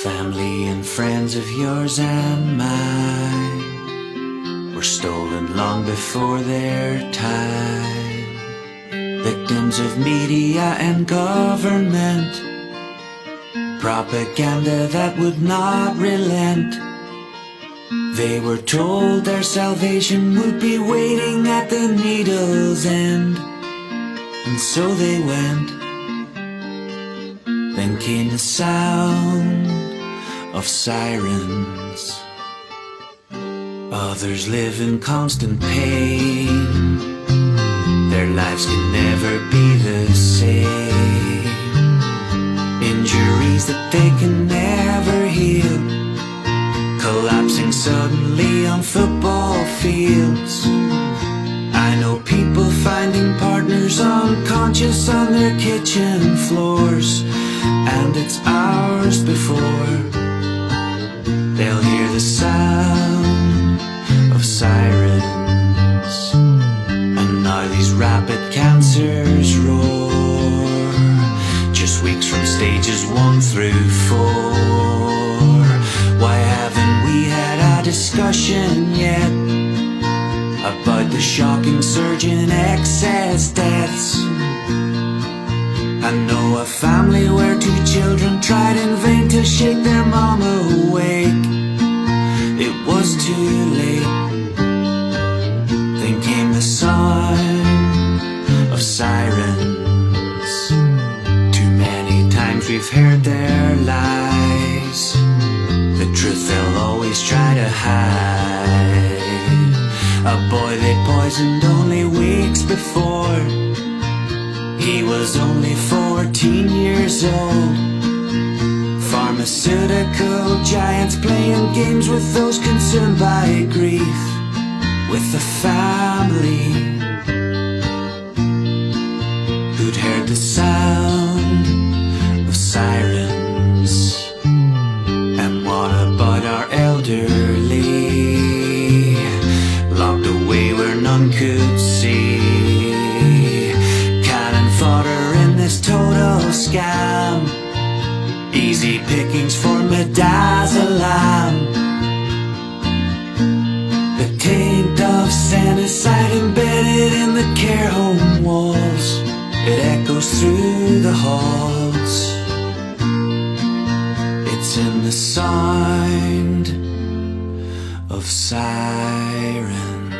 Family and friends of yours and mine were stolen long before their time. Victims of media and government propaganda that would not relent. They were told their salvation would be waiting at the needle's end, and so they went. Then came the sound of sirens. Others live in constant pain. Their lives can never be the same. Injuries that they can never heal, collapsing suddenly on football fields. I know people finding partners unconscious on their kitchen floors, and it's hours before they'll hear the sound of sirens. And now these rapid cancers roar, just weeks from stages 1 through 4. Why haven't we had a discussion yet about the shocking surge in excess deaths? I know a family where 2 children tried in vain to shake their mama awake. It was too late. Then came the sound of sirens. Too many times we've heard their lies, the truth they'll always try to hide. A boy they poisoned only weeks before. He was only 14 years old. Pharmaceutical giants playing games with those consumed by grief, with the family who'd heard the sound of sirens. And what about our elderly, locked away where none could see? Fodder in this total scam, easy pickings for midazolam. The taint of santicide embedded in the care home walls, it echoes through the halls. It's in the sound of sirens.